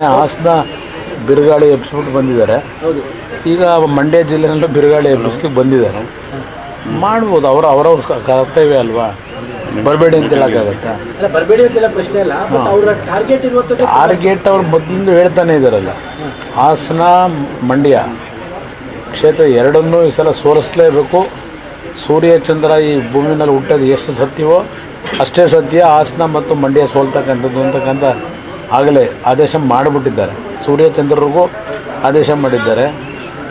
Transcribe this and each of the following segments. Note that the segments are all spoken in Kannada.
ಹಾಸನ ಬಿರುಗಾಳಿ ಎಬ್ಬಿಸ್ಬಿಟ್ಟು ಬಂದಿದ್ದಾರೆ. ಈಗ ಮಂಡ್ಯ ಜಿಲ್ಲೆನಲ್ಲೂ ಬಿರುಗಾಳಿ ಎಬ್ಬಿಸ್ಲಿಕ್ಕೆ ಬಂದಿದ್ದಾರೆ. ಮಾಡ್ಬೋದು, ಅವರ ಕರ್ತವ್ಯ ಅಲ್ವಾ. ಬರಬೇಡಿ ಅಂತ ಹೇಳೋಕ್ಕಾಗತ್ತಾ? ಬರಬೇಡಿ ಅಂತೆಲ್ಲ ಪ್ರಶ್ನೆ ಇಲ್ಲ. ಅವರ ಟಾರ್ಗೆಟ್ ಅವ್ರು ಮೊದಲಿಂದ ಹೇಳ್ತಾನೆ ಇದ್ದಾರಲ್ಲ. ಹಾಸನ ಮಂಡ್ಯ ಕ್ಷೇತ್ರ ಎರಡನ್ನೂ ಈ ಸಲ ಸೋಲಿಸಲೇಬೇಕು. ಸೂರ್ಯ ಚಂದ್ರ ಈ ಭೂಮಿ ಮೇಲೆ ಹುಟ್ಟೋದು ಎಷ್ಟು ಸತ್ಯವೋ ಅಷ್ಟೇ ಸತ್ಯ. ಹಾಸನ ಮತ್ತು ಮಂಡ್ಯ ಸೋಲ್ತಕ್ಕಂಥದ್ದು ಅಂತಕ್ಕಂಥ ಆಗಲೇ ಆದೇಶ ಮಾಡಿಬಿಟ್ಟಿದ್ದಾರೆ. ಸೂರ್ಯಚಂದ್ರರಿಗೂ ಆದೇಶ ಮಾಡಿದ್ದಾರೆ.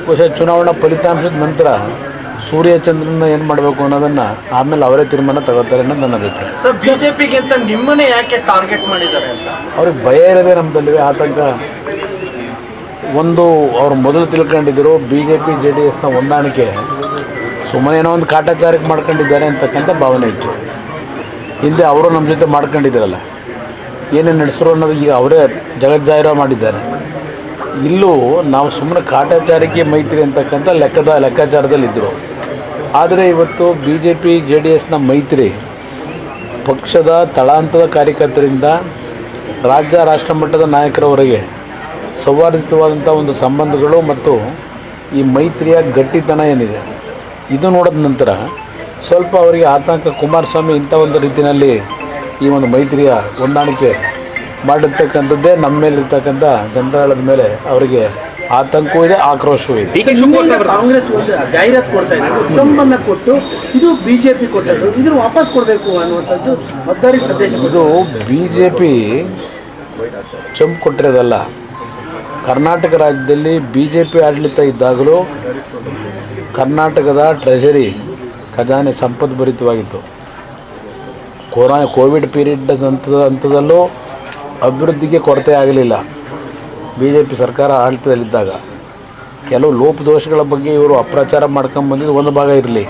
ಬಹುಶಃ ಚುನಾವಣಾ ಫಲಿತಾಂಶದ ನಂತರ ಸೂರ್ಯಚಂದ್ರನ ಏನು ಮಾಡಬೇಕು ಅನ್ನೋದನ್ನು ಆಮೇಲೆ ಅವರೇ ತೀರ್ಮಾನ ತಗೋತಾರೆ ಅನ್ನೋದು ನನ್ನ ಅಭಿಪ್ರಾಯ. ಸರ್, ಬಿಜೆಪಿಗಿಂತ ನಿಮ್ಮನ್ನೇ ಯಾಕೆ ಟಾರ್ಗೆಟ್ ಮಾಡಿದ್ದಾರೆ ಅಂತ ಅವ್ರಿಗೆ ಭಯ ಇರೋದೇ ನಮ್ಮದಲ್ಲಿ ಆತಂಕ. ಒಂದು ಅವ್ರು ಮೊದಲು ತಿಳ್ಕೊಂಡಿದ್ದರು BJP JDS ಹೊಂದಾಣಿಕೆ ಸುಮ್ಮನೆ ಏನೋ ಒಂದು ಕಾಟಾಚಾರಕ್ಕೆ ಮಾಡ್ಕೊಂಡಿದ್ದಾರೆ ಅಂತಕ್ಕಂಥ ಭಾವನೆ ಇತ್ತು. ಹಿಂದೆ ಅವರು ನಮ್ಮ ಜೊತೆ ಮಾಡ್ಕೊಂಡಿದ್ದಾರಲ್ಲ, ಏನೇನು ನಡೆಸಿದ್ರು ಅನ್ನೋದು ಈಗ ಅವರೇ ಜಗಜ್ಜಾಹಿರ ಮಾಡಿದ್ದಾರೆ. ಇಲ್ಲೂ ನಾವು ಸುಮ್ಮನೆ ಕಾಟಾಚಾರಕ್ಕೆ ಮೈತ್ರಿ ಅಂತಕ್ಕಂಥ ಲೆಕ್ಕಾಚಾರದಲ್ಲಿದ್ದರು. ಆದರೆ ಇವತ್ತು BJP JDS ಮೈತ್ರಿ ಪಕ್ಷದ ತಳಾಂತದ ಕಾರ್ಯಕರ್ತರಿಂದ ರಾಜ್ಯ ರಾಷ್ಟ್ರ ಮಟ್ಟದ ನಾಯಕರವರೆಗೆ ಸೌಹಾರ್ದಯುತವಾದಂಥ ಒಂದು ಸಂಬಂಧಗಳು ಮತ್ತು ಈ ಮೈತ್ರಿಯ ಗಟ್ಟಿತನ ಏನಿದೆ ಇದು ನೋಡಿದ ನಂತರ ಸ್ವಲ್ಪ ಅವರಿಗೆ ಆತಂಕ. ಕುಮಾರಸ್ವಾಮಿ ಇಂಥ ಒಂದು ರೀತಿಯಲ್ಲಿ ಈ ಒಂದು ಮೈತ್ರಿಯ ಹೊಂದಾಣಿಕೆ ಮಾಡಿರ್ತಕ್ಕಂಥದ್ದೇ ನಮ್ಮ ಮೇಲಿರ್ತಕ್ಕಂಥ ಜನತಾದಳದ ಮೇಲೆ ಅವರಿಗೆ ಆತಂಕವೂ ಇದೆ, ಆಕ್ರೋಶವೂ ಇದೆ. ಕಾಂಗ್ರೆಸ್ ಒಂದು ಜಾಹೀರಾತು ಕೊಡ್ತಾ ಇದ್ದಾರೆ, ಚೊಂಬನ್ನು ಕೊಟ್ಟು ಇದು BJP ಕೊಟ್ಟದ್ದು, ಇದನ್ನು ವಾಪಸ್ ಕೊಡಬೇಕು ಅನ್ನುವಂಥದ್ದು ಮತದಾರರಿಗೆ ಸಂದೇಶ. ಇದು BJP ಚೊಂಬು ಕೊಟ್ಟಿರೋದಲ್ಲ. ಕರ್ನಾಟಕ ರಾಜ್ಯದಲ್ಲಿ BJP ಆಡಳಿತ ಇದ್ದಾಗಲೂ ಕರ್ನಾಟಕದ ಟ್ರೆಷರಿ ಖಜಾನೆ ಸಂಪದ್ಭರಿತವಾಗಿತ್ತು. ಕೋವಿಡ್ ಪೀರಿಯಡ್ ಹಂತದಲ್ಲೂ ಅಭಿವೃದ್ಧಿಗೆ ಕೊರತೆ ಆಗಲಿಲ್ಲ. BJP ಸರ್ಕಾರ ಆಡಳಿತದಲ್ಲಿದ್ದಾಗ ಕೆಲವು ಲೋಪದೋಷಗಳ ಬಗ್ಗೆ ಇವರು ಅಪ್ರಚಾರ ಮಾಡ್ಕೊಂಬಂದಿದ್ದು ಒಂದು ಭಾಗ ಇರಲಿ.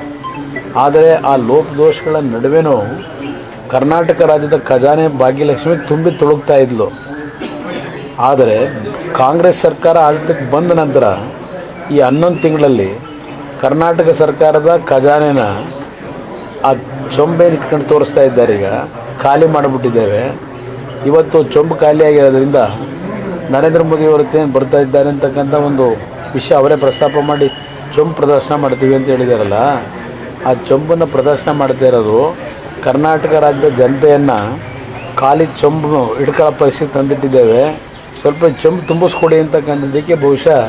ಆದರೆ ಆ ಲೋಪದೋಷಗಳ ನಡುವೆನೂ ಕರ್ನಾಟಕ ರಾಜ್ಯದ ಖಜಾನೆ ಭಾಗ್ಯಲಕ್ಷ್ಮಿ ತುಂಬಿ ತುಳುಕ್ತಾ ಇದ್ಲು. ಆದರೆ ಕಾಂಗ್ರೆಸ್ ಸರ್ಕಾರ ಆಡಳಿತಕ್ಕೆ ಬಂದ ನಂತರ ಈ 11 ತಿಂಗಳಲ್ಲಿ ಕರ್ನಾಟಕ ಸರ್ಕಾರದ ಖಜಾನೆನ ಆ ಚೊಂಬೆನ ಇಟ್ಕೊಂಡು ತೋರಿಸ್ತಾ ಇದ್ದಾರೆ. ಈಗ ಖಾಲಿ ಮಾಡಿಬಿಟ್ಟಿದ್ದೇವೆ. ಇವತ್ತು ಚೊಂಬು ಖಾಲಿಯಾಗಿರೋದ್ರಿಂದ ನರೇಂದ್ರ ಮೋದಿಯವರು ಏನು ಬರ್ತಾ ಇದ್ದಾರೆ ಅಂತಕ್ಕಂಥ ಒಂದು ವಿಷಯ ಅವರೇ ಪ್ರಸ್ತಾಪ ಮಾಡಿ ಚೊಂಬು ಪ್ರದರ್ಶನ ಮಾಡ್ತೀವಿ ಅಂತ ಹೇಳಿದಾರಲ್ಲ. ಆ ಚೊಂಬನ್ನು ಪ್ರದರ್ಶನ ಮಾಡ್ತಾ ಇರೋದು ಕರ್ನಾಟಕ ರಾಜ್ಯದ ಜನತೆಯನ್ನು ಖಾಲಿ ಚೊಂಬು ಹಿಡ್ಕೊಳ್ಳೋ ಪರಿಸ್ಥಿತಿ ತಂದಿಟ್ಟಿದ್ದೇವೆ. ಸ್ವಲ್ಪ ಚೊಂಬು ತುಂಬಿಸ್ಕೊಡಿ ಅಂತಕ್ಕಂಥದ್ದಕ್ಕೆ ಬಹುಶಃ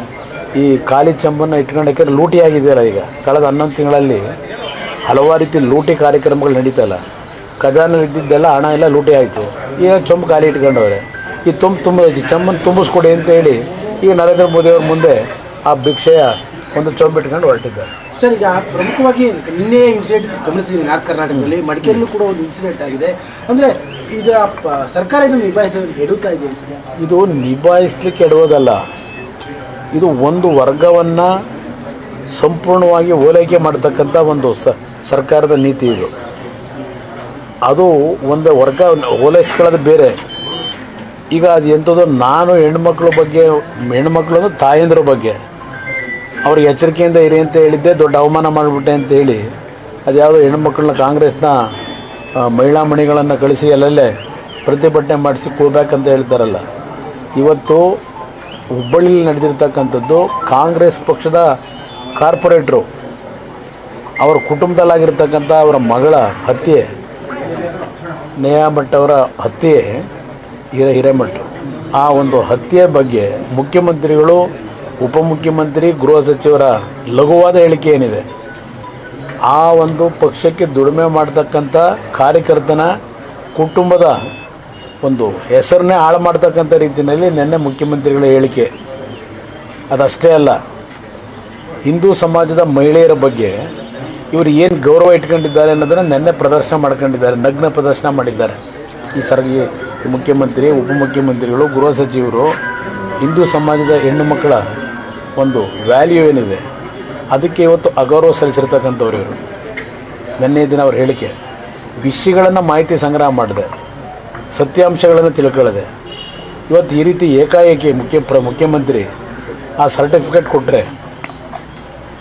ಈ ಖಾಲಿ ಚೊಂಬನ್ನು ಇಟ್ಕೊಂಡಕ್ಕೆ ಲೂಟಿ ಆಗಿದೆಯಲ್ಲ. ಈಗ ಕಳೆದ 11 ತಿಂಗಳಲ್ಲಿ ಹಲವಾರು ರೀತಿ ಲೂಟಿ ಕಾರ್ಯಕ್ರಮಗಳು ನಡೀತಲ್ಲ. ಖಜಾನೆ ಇದ್ದಿದ್ದೆಲ್ಲ ಹಣ ಎಲ್ಲ ಲೂಟಿ ಆಯಿತು. ಈಗ ಚೊಂಬು ಖಾಲಿ ಇಟ್ಕೊಂಡವ್ರೆ. ಈ ಚೊಂಬನ್ನು ತುಂಬಿಸ್ಕೊಡಿ ಅಂತ ಹೇಳಿ ಈಗ ನರೇಂದ್ರ ಮೋದಿಯವ್ರ ಮುಂದೆ ಆ ಭಿಕ್ಷೆಯ ಒಂದು ಚೊಂಬು ಇಟ್ಕೊಂಡು ಹೊರಟಿದ್ದಾರೆ. ಸರ್, ಈಗ ಪ್ರಮುಖವಾಗಿ ನಿನ್ನೆ ಇನ್ಸಿಡೆಂಟ್ ಗಮನಿಸಿದ್ದೀವಿ. ನಾರ್ತ್ ಕರ್ನಾಟಕದಲ್ಲಿ ಮಡಿಕೇರಿಯಲ್ಲೂ ಕೂಡ ಒಂದು ಇನ್ಸಿಡೆಂಟ್ ಆಗಿದೆ. ಅಂದರೆ ಈಗ ಸರ್ಕಾರ ಇದನ್ನು ನಿಭಾಯಿಸೋದು ಎಡುತ್ತಾ ಇದೆ. ಇದು ನಿಭಾಯಿಸ್ಲಿಕ್ಕೆ ಎಡುವುದಲ್ಲ, ಇದು ಒಂದು ವರ್ಗವನ್ನು ಸಂಪೂರ್ಣವಾಗಿ ಓಲೈಕೆ ಮಾಡ್ತಕ್ಕಂಥ ಒಂದು ಸರ್ಕಾರದ ನೀತಿ. ಇದು ಅದು ಒಂದು ವರ್ಗ ಓಲೈಸ್ಕೊಳ್ಳೋದು ಬೇರೆ. ಈಗ ಅದು ಎಂಥದ್ದು, ನಾನು ಹೆಣ್ಮಕ್ಳ ಬಗ್ಗೆ, ಹೆಣ್ಮಕ್ಳು ಅಂದ್ರೆ ತಾಯಂದ್ರ ಬಗ್ಗೆ ಅವ್ರಿಗೆ ಎಚ್ಚರಿಕೆಯಿಂದ ಇರಿ ಅಂತ ಹೇಳಿದ್ದೆ, ದೊಡ್ಡ ಅವಮಾನ ಮಾಡಿಬಿಟ್ಟೆ ಅಂತೇಳಿ ಅದು ಯಾವುದೋ ಹೆಣ್ಮಕ್ಳನ್ನ ಕಾಂಗ್ರೆಸ್ನ ಮಹಿಳಾ ಮಣಿಗಳನ್ನು ಕಳಿಸಿ ಅಲ್ಲಲ್ಲೇ ಪ್ರತಿಭಟನೆ ಮಾಡಿಸಿ ಕೂಡಬೇಕಂತ ಹೇಳ್ತಾರಲ್ಲ. ಇವತ್ತು ಹುಬ್ಬಳ್ಳಿಯಲ್ಲಿ ನಡೆದಿರ್ತಕ್ಕಂಥದ್ದು ಕಾಂಗ್ರೆಸ್ ಪಕ್ಷದ ಕಾರ್ಪೊರೇಟ್ರು ಅವರ ಕುಟುಂಬದಲ್ಲಾಗಿರ್ತಕ್ಕಂಥ ಅವರ ಮಗಳ ಹತ್ಯೆ, ನೇಹಾ ಭಟ್ ಅವರ ಹತ್ಯೆ, ಹಿರೇಮಠ್ ಆ ಒಂದು ಹತ್ಯೆ ಬಗ್ಗೆ ಮುಖ್ಯಮಂತ್ರಿಗಳು, ಉಪಮುಖ್ಯಮಂತ್ರಿ, ಗೃಹ ಸಚಿವರ ಲಘುವಾದ ಹೇಳಿಕೆ ಏನಿದೆ, ಆ ಒಂದು ಪಕ್ಷಕ್ಕೆ ದುಡಿಮೆ ಮಾಡ್ತಕ್ಕಂಥ ಕಾರ್ಯಕರ್ತನ ಕುಟುಂಬದ ಒಂದು ಹೆಸರನ್ನೇ ಹಾಳು ಮಾಡ್ತಕ್ಕಂಥ ರೀತಿಯಲ್ಲಿ ನಿನ್ನೆ ಮುಖ್ಯಮಂತ್ರಿಗಳ ಹೇಳಿಕೆ. ಅದಷ್ಟೇ ಅಲ್ಲ, ಹಿಂದೂ ಸಮಾಜದ ಮಹಿಳೆಯರ ಬಗ್ಗೆ ಇವರು ಏನು ಗೌರವ ಇಟ್ಕೊಂಡಿದ್ದಾರೆ ಅನ್ನೋದನ್ನು ನಿನ್ನೆ ಪ್ರದರ್ಶನ ಮಾಡ್ಕೊಂಡಿದ್ದಾರೆ, ನಗ್ನ ಪ್ರದರ್ಶನ ಮಾಡಿದ್ದಾರೆ. ಈ ಮುಖ್ಯಮಂತ್ರಿ, ಉಪಮುಖ್ಯಮಂತ್ರಿಗಳು, ಗೃಹ ಸಚಿವರು ಹಿಂದೂ ಸಮಾಜದ ಹೆಣ್ಣು ಮಕ್ಕಳ ಒಂದು ವ್ಯಾಲ್ಯೂ ಏನಿದೆ ಅದಕ್ಕೆ ಇವತ್ತು ಅಗೌರವ ಸಲ್ಲಿಸಿರ್ತಕ್ಕಂಥವ್ರು ಇವರು. ನಿನ್ನೆ ದಿನ ಅವ್ರ ಹೇಳಿಕೆ ವಿಷಯಗಳನ್ನು ಮಾಹಿತಿ ಸಂಗ್ರಹ ಮಾಡಿದೆ, ಸತ್ಯಾಂಶಗಳನ್ನು ತಿಳ್ಕೊಳ್ಳದೆ ಇವತ್ತು ಈ ರೀತಿ ಏಕಾಏಕಿ ಮುಖ್ಯಮಂತ್ರಿ ಆ ಸರ್ಟಿಫಿಕೇಟ್ ಕೊಟ್ಟರೆ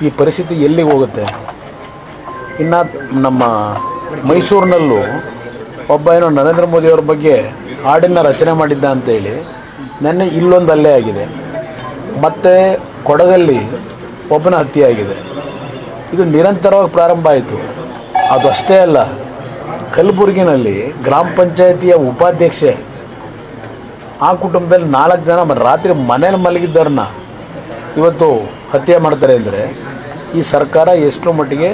ಈ ಪರಿಸ್ಥಿತಿ ಎಲ್ಲಿಗೆ ಹೋಗುತ್ತೆ? ಇನ್ನು ನಮ್ಮ ಮೈಸೂರಿನಲ್ಲೂ ಒಬ್ಬ ಏನೋ ನರೇಂದ್ರ ಮೋದಿಯವ್ರ ಬಗ್ಗೆ ಹಾಡನ್ನು ರಚನೆ ಮಾಡಿದ್ದ ಅಂತೇಳಿ ನೆನ್ನೆ ಇಲ್ಲೊಂದು ಹಲ್ಲೆ ಆಗಿದೆ, ಮತ್ತು ಕೊಡಗಲ್ಲಿ ಒಬ್ಬನ ಹತ್ಯೆ ಆಗಿದೆ. ಇದು ನಿರಂತರವಾಗಿ ಪ್ರಾರಂಭ ಆಯಿತು. ಅದು ಅಷ್ಟೇ ಅಲ್ಲ, ಕಲಬುರಗಿನಲ್ಲಿ ಗ್ರಾಮ ಪಂಚಾಯಿತಿಯ ಉಪಾಧ್ಯಕ್ಷೆ, ಆ ಕುಟುಂಬದಲ್ಲಿ 4 ಜನ ರಾತ್ರಿ ಮನೇಲಿ ಮಲಗಿದ್ದವ್ರನ್ನ ಇವತ್ತು ಹತ್ಯೆ ಮಾಡ್ತಾರೆ ಅಂದರೆ ಈ ಸರ್ಕಾರ ಎಷ್ಟು ಮಟ್ಟಿಗೆ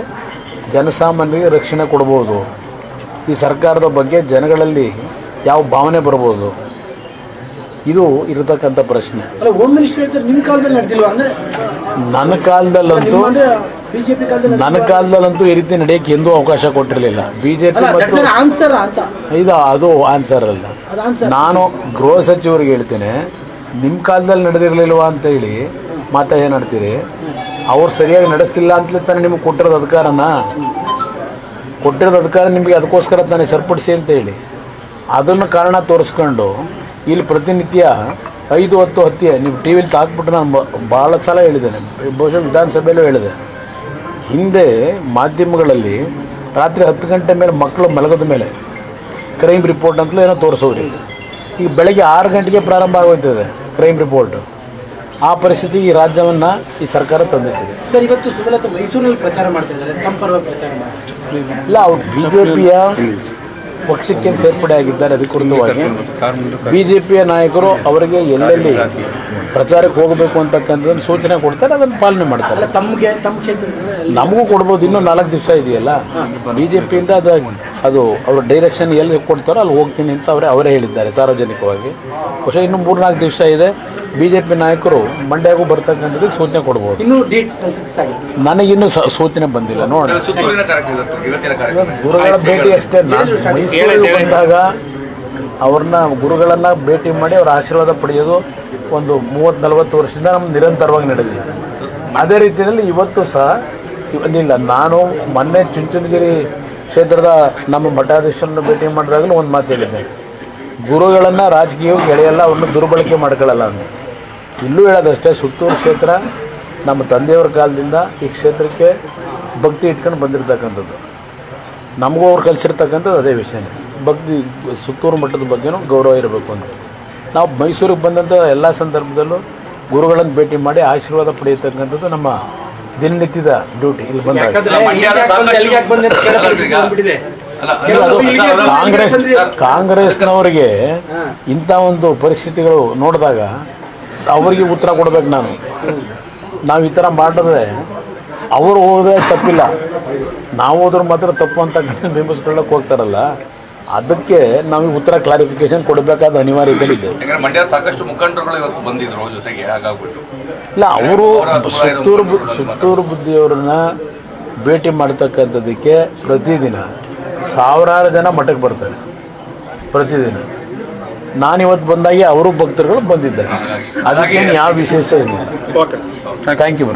ಜನಸಾಮಾನ್ಯರಿಗೆ ರಕ್ಷಣೆ ಕೊಡ್ಬೋದು, ಈ ಸರ್ಕಾರದ ಬಗ್ಗೆ ಜನಗಳಲ್ಲಿ ಯಾವ ಭಾವನೆ ಬರ್ಬೋದು, ಇದು ಇರತಕ್ಕಂಥ ಪ್ರಶ್ನೆ. ಅಲ್ಲ, ಹೋಮ್ ಮಿನಿಸ್ಟರ್ ಹೇಳ್ತಾರೆ ನಿಮ್ಮ ಕಾಲದಲ್ಲಿ ನಡೆದಿಲ್ವಾ ಅಂದರೆ ನನ್ನ ಕಾಲದಲ್ಲಂತೂ ಬಿಜೆಪಿ ಕಾಲದಲ್ಲಿ ನನ್ನ ಕಾಲದಲ್ಲಂತೂ ಈ ರೀತಿ ನಡೆಯೋಕ್ಕೆ ಎಂದೂ ಅವಕಾಶ ಕೊಟ್ಟಿರಲಿಲ್ಲ. ಬಿಜೆಪಿ ಮತ್ತು ಆನ್ಸರ್ ಅಂತ ಅದು ಆನ್ಸರ್ ಅಲ್ಲ. ಅದು ಆನ್ಸರ್. ನಾನು ಗೃಹ ಸಚಿವರಿಗೆ ಹೇಳ್ತೇನೆ, ನಿಮ್ಮ ಕಾಲದಲ್ಲಿ ನಡೆದಿರಲಿಲ್ವಾ ಅಂತ ಹೇಳಿ ಮಾತಾಡ್ತೀರಿ. ಅವ್ರು ಸರಿಯಾಗಿ ನಡೆಸ್ತಿಲ್ಲ ಅಂತಲೇ ತಾನೇ ನಿಮಗೆ ಕೊಟ್ಟಿರೋದು ಅಧಿಕಾರ ನಿಮಗೆ, ಅದಕ್ಕೋಸ್ಕರ ತಾನೇ ಸರಿಪಡಿಸಿ ಅಂತ ಹೇಳಿ ಅದನ್ನು ಕಾರಣ ತೋರಿಸ್ಕೊಂಡು ಇಲ್ಲಿ ಪ್ರತಿನಿತ್ಯ 5-10 ಹತ್ಯೆ ನೀವು ಟಿ ವಿಲಿ ತಾಕ್ಬಿಟ್ಟು ನಾನು ಭಾಳ ಸಲ ಹೇಳಿದ್ದೇನೆ, ಬಹುಶಃ ವಿಧಾನಸಭೆಯಲ್ಲೂ ಹೇಳಿದೆ. ಹಿಂದೆ ಮಾಧ್ಯಮಗಳಲ್ಲಿ ರಾತ್ರಿ 10 ಗಂಟೆ ಮೇಲೆ ಮಕ್ಕಳು ಮಲಗದ ಮೇಲೆ ಕ್ರೈಮ್ ರಿಪೋರ್ಟ್ ಅಂತಲೇ ಏನೋ ತೋರಿಸೋರಿ. ಈಗ ಬೆಳಗ್ಗೆ 6 ಗಂಟೆಗೆ ಪ್ರಾರಂಭ ಆಗೋಯ್ತದೆ ಕ್ರೈಮ್ ರಿಪೋರ್ಟ್. ಆ ಪರಿಸ್ಥಿತಿ ಈ ರಾಜ್ಯವನ್ನು ಈ ಸರ್ಕಾರ ತಂದಿಟ್ಟಿದೆ. ಸರ್, ಇವತ್ತು ಸುಮಲತಾ ಮೈಸೂರಲ್ಲಿ ಪ್ರಚಾರ ಮಾಡ್ತಾ ಇದ್ದಾರೆ, ತಮ್ಮ ಪರವಾಗಿ ಪ್ರಚಾರ ಮಾಡ್ತಾರೆ. ಇಲ್ಲ, ಅವ್ರು BJPಯ ಪಕ್ಷಕ್ಕೆ ಸೇರ್ಪಡೆ ಆಗಿದ್ದಾರೆ. ಅಧಿಕೃತವಾಗಿ BJPಯ ನಾಯಕರು ಅವರಿಗೆ ಎಲ್ಲೆಲ್ಲಿ ಪ್ರಚಾರಕ್ಕೆ ಹೋಗಬೇಕು ಅಂತಕ್ಕಂಥದ್ದನ್ನು ಸೂಚನೆ ಕೊಡ್ತಾರೆ, ಅದನ್ನು ಪಾಲನೆ ಮಾಡ್ತಾರೆ. ಅಲ್ಲ, ತಮ್ಮ ಕ್ಷೇತ್ರದಲ್ಲಿ ನಮಗೂ ಕೊಡ್ಬೋದು, ಇನ್ನೂ 4 ದಿವಸ ಇದೆಯಲ್ಲ. BJPಯಿಂದ ಅದು ಅವ್ರ ಡೈರೆಕ್ಷನ್ ಎಲ್ಲಿ ಕೊಡ್ತಾರೋ ಅಲ್ಲಿ ಹೋಗ್ತೀನಿ ಅಂತ ಅವರೇ ಹೇಳಿದ್ದಾರೆ ಸಾರ್ವಜನಿಕವಾಗಿ. ಬಹುಶಃ ಇನ್ನೂ 3-4 ದಿವಸ ಇದೆ. BJP ನಾಯಕರು ಮಂಡ್ಯಗೂ ಬರ್ತಕ್ಕಂಥದ್ದಕ್ಕೆ ಸೂಚನೆ ಕೊಡ್ಬೋದು. ಇನ್ನೂ ಡೇಟ್ ಫಿಕ್ಸ್ ಆಗಿದೆ. ನನಗಿನ್ನೂ ಸೂಚನೆ ಬಂದಿಲ್ಲ. ನೋಡಿ, ಗುರುಗಳ ಭೇಟಿ ಅಷ್ಟೇ. ನಾನು ಮೈಸೂರಿಗೆ ಬಂದಾಗ ಅವ್ರನ್ನ ಗುರುಗಳನ್ನು ಭೇಟಿ ಮಾಡಿ ಅವರ ಆಶೀರ್ವಾದ ಪಡೆಯೋದು ಒಂದು 30-40 ವರ್ಷದಿಂದ ನಮ್ಗೆ ನಿರಂತರವಾಗಿ ನಡೆದಿದೆ. ಅದೇ ರೀತಿಯಲ್ಲಿ ಇವತ್ತು ಸಹ ಇಲ್ಲ. ನಾನು ಮೊನ್ನೆ ಚುಂಚನಗಿರಿ ಕ್ಷೇತ್ರದ ನಮ್ಮ ಮಠಾಧೀಶರನ್ನು ಭೇಟಿ ಮಾಡಿದಾಗಲೂ ಒಂದು ಮಾತು ಹೇಳಿದ್ದೆ, ಗುರುಗಳನ್ನು ರಾಜಕೀಯವಾಗಿ ಎಳೆಯಲ್ಲ, ಅವ್ರನ್ನ ದುರ್ಬಳಕೆ ಮಾಡ್ಕೊಳ್ಳಲ್ಲ ಅಂತ. ಇಲ್ಲೂ ಹೇಳೋದಷ್ಟೇ, ಸುತ್ತೂರು ಕ್ಷೇತ್ರ ನಮ್ಮ ತಂದೆಯವರ ಕಾಲದಿಂದ ಈ ಕ್ಷೇತ್ರಕ್ಕೆ ಭಕ್ತಿ ಇಟ್ಕೊಂಡು ಬಂದಿರತಕ್ಕಂಥದ್ದು. ನಮಗೂ ಅವ್ರು ಕಲಿಸಿರ್ತಕ್ಕಂಥದ್ದು ಅದೇ ವಿಷಯನೇ, ಭಕ್ತಿ. ಸುತ್ತೂರು ಮಠದ ಬಗ್ಗೆನೂ ಗೌರವ ಇರಬೇಕು ಅಂತ ನಾವು ಮೈಸೂರಿಗೆ ಬಂದಂಥ ಎಲ್ಲ ಸಂದರ್ಭದಲ್ಲೂ ಗುರುಗಳನ್ನು ಭೇಟಿ ಮಾಡಿ ಆಶೀರ್ವಾದ ಪಡೆಯತಕ್ಕಂಥದ್ದು ನಮ್ಮ ದಿನನಿತ್ಯದ ಡ್ಯೂಟಿ. ಇಲ್ಲಿ ಬಂದಾಗ ಕಾಂಗ್ರೆಸ್ನವರಿಗೆ ಇಂಥ ಒಂದು ಪರಿಸ್ಥಿತಿಗಳು ನೋಡಿದಾಗ ಅವರಿಗೆ ಉತ್ತರ ಕೊಡ್ಬೇಕು. ನಾವು ಈ ಥರ ಮಾಡಿದ್ರೆ ಅವರು ಹೋದ್ರೆ ತಪ್ಪಿಲ್ಲ, ನಾವು ಹೋದ್ರೆ ಮಾತ್ರ ತಪ್ಪು ಅಂತ ಬಿಂಬಿಸ್ಕೊಳ್ಳೋಕೆ ಹೋಗ್ತಾರಲ್ಲ, ಅದಕ್ಕೆ ನಾವು ಉತ್ತರ ಕ್ಲಾರಿಫಿಕೇಶನ್ ಕೊಡಬೇಕಾದ ಅನಿವಾರ್ಯತೆ ಇದೆ. ಸಾಕಷ್ಟು ಮುಖಂಡರುಗಳು ಇವತ್ತು ಬಂದಿದ್ರು ಜೊತೆಗೆ, ಹಾಗಾಗ್ಬಿಟ್ಟು ಇಲ್ಲ, ಅವರು ಸುತ್ತೂರು ಬುದ್ಧಿಯವರನ್ನ ಭೇಟಿ ಮಾಡ್ತಕ್ಕಂಥದ್ದಕ್ಕೆ ಪ್ರತಿದಿನ ಸಾವಿರಾರು ಜನ ಮಠಕ್ಕೆ ಬರ್ತಾರೆ ಪ್ರತಿದಿನ. ನಾನಿವತ್ತು ಬಂದಾಗೆ ಅವರು ಭಕ್ತರುಗಳು ಬಂದಿದ್ದಾರೆ, ಅದಕ್ಕೇನು ಯಾವ ವಿಶೇಷ ಇಲ್ಲ. Thank you.